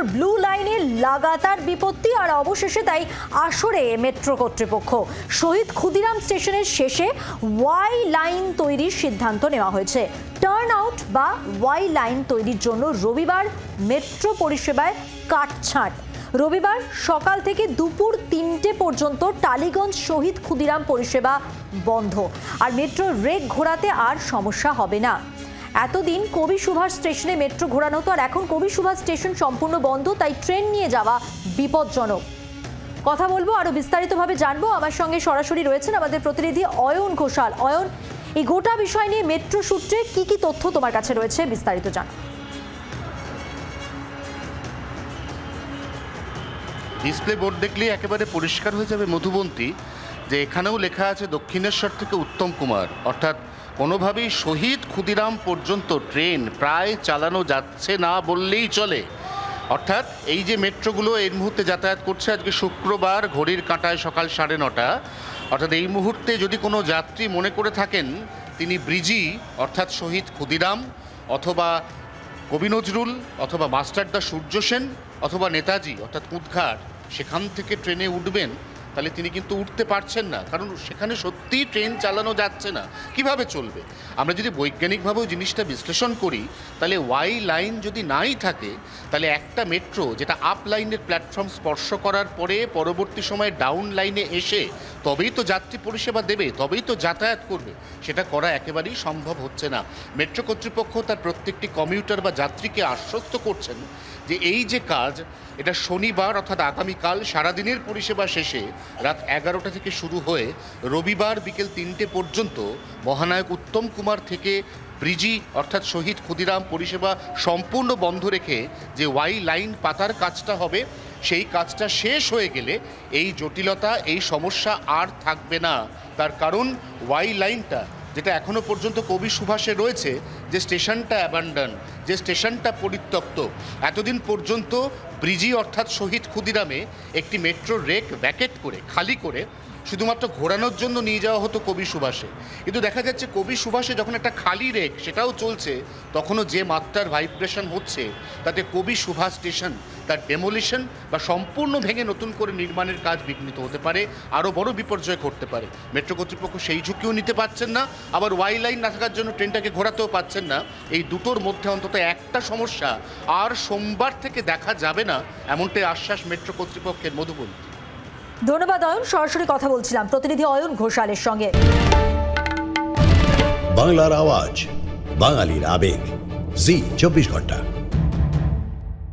মেট্রোর ব্লু লাইনে লাগাতার বিপত্তি, আর অবশেষে তাই আসরে মেট্রো কর্তৃপক্ষ শহীদ ক্ষুদিরাম স্টেশনের শেষে ওয়াই লাইন তৈরির সিদ্ধান্ত নেওয়া হয়েছে। টার্ন আউট বা ওয়াই লাইন তৈরির জন্য রবিবার মেট্রো পরিষেবায় কাটছাঁট। রবিবার সকাল থেকে দুপুর 3টে পর্যন্ত টালিগঞ্জ শহীদ ক্ষুদিরাম পরিষেবা বন্ধ, আর মেট্রো রেক ঘোরাতে আর সমস্যা হবে না। এতদিন কবি সুভাষ স্টেশনে মেট্রো ঘোরানো হতো, আর এখন কবি সুভাষ স্টেশন সম্পূর্ণ বন্ধ, তাই ট্রেন নিয়ে যাওয়া বিপজ্জনক। কথা বলবো, আরো বিস্তারিতভাবে জানবো। আমার সঙ্গে সরাসরি রয়েছেন আমাদের প্রতিনিধি অয়ন ঘোষাল। অয়ন, এই গোটা বিষয় নিয়ে মেট্রো সূত্রে কি তথ্য তোমার কাছে রয়েছে, বিস্তারিত জানো। ডিসপ্লে বোর্ড দেখলে একেবারে পরিষ্কার হয়ে যাবে মধুবন্তী, যে এখানেও লেখা আছে দক্ষিণেশ্বর থেকে উত্তম কুমার, অর্থাৎ কোনোভাবেই শহীদ ক্ষুদিরাম পর্যন্ত ট্রেন প্রায় চালানো যাচ্ছে না বললেই চলে। অর্থাৎ এই যে মেট্রোগুলো এই মুহূর্তে যাতায়াত করছে, আজকে শুক্রবার ঘড়ির কাঁটায় সকাল 9:30, অর্থাৎ এই মুহূর্তে যদি কোনো যাত্রী মনে করে থাকেন তিনি ব্রিজি অর্থাৎ শহীদ ক্ষুদিরাম অথবা কবি নজরুল অথবা মাস্টারদা সূর্য সেন অথবা নেতাজি অর্থাৎ উদ্ঘাট সেখান থেকে ট্রেনে উঠবেন, তাহলে তিনি কিন্তু উঠতে পারছেন না, কারণ সেখানে সত্যিই ট্রেন চালানো যাচ্ছে না। কিভাবে চলবে? আমরা যদি বৈজ্ঞানিকভাবেও জিনিসটা বিশ্লেষণ করি, তাহলে ওয়াই লাইন যদি নাই থাকে, তাহলে একটা মেট্রো যেটা আপ লাইনের প্ল্যাটফর্ম স্পর্শ করার পরে পরবর্তী সময়ে ডাউন লাইনে এসে তবেই তো যাত্রী পরিষেবা দেবে, তবেই তো যাতায়াত করবে, সেটা করা একেবারেই সম্ভব হচ্ছে না। মেট্রো কর্তৃপক্ষ তার প্রত্যেকটি কমিউটার বা যাত্রীকে আশ্বস্ত করছেন যে এই যে কাজ, এটা শনিবার অর্থাৎ আগামীকাল সারাদিনের পরিষেবা শেষে রাত 11টা থেকে শুরু হয়ে রবিবার বিকেল 3টে পর্যন্ত মহানায়ক উত্তম কুমার থেকে ব্রিজি অর্থাৎ শহীদ ক্ষুদিরাম পরিষেবা সম্পূর্ণ বন্ধ রেখে যে ওয়াই লাইন পাতার কাজটা হবে, সেই কাজটা শেষ হয়ে গেলে এই জটিলতা, এই সমস্যা আর থাকবে না। তার কারণ ওয়াই লাইনটা যেটা এখনও পর্যন্ত কবি সুভাষে রয়েছে, যে স্টেশনটা অ্যাবান্ডন, যে স্টেশনটা পরিত্যক্ত, এতদিন পর্যন্ত ব্রিজি অর্থাৎ শহীদ ক্ষুদিরামে একটি মেট্রো রেক ভ্যাকেট করে খালি করে শুধুমাত্র ঘোরানোর জন্য নিয়ে যাওয়া হতো কবি সুভাষে। কিন্তু দেখা যাচ্ছে কবি সুভাষে যখন একটা খালি রেক সেটাও চলছে, তখনও যে মাত্রার ভাইব্রেশন হচ্ছে তাতে কবি সুভাষ স্টেশন তার ডেমোলিশন বা সম্পূর্ণ ভেঙে নতুন করে নির্মাণের কাজ বিঘ্নিত হতে পারে, আরও বড় বিপর্যয় ঘটতে পারে। মেট্রো কর্তৃপক্ষ সেই ঝুঁকিও নিতে পারছেন না, আবার ওয়াই লাইন না থাকার জন্য ট্রেনটাকে ঘোরাতেও পারছেন না। এই দুটোর মধ্যে অন্তত একটা সমস্যা আর সোমবার থেকে দেখা যাবে না, এমনটাই আশ্বাস মেট্রো কর্তৃপক্ষের। মধুবন্তী, ধন্যবাদ অয়ন। সরাসরি কথা বলছিলাম প্রতিনিধি অয়ন ঘোষালের সঙ্গে। বাংলার আওয়াজ, বাঙালির আবেগ, জি 24 ঘন্টা।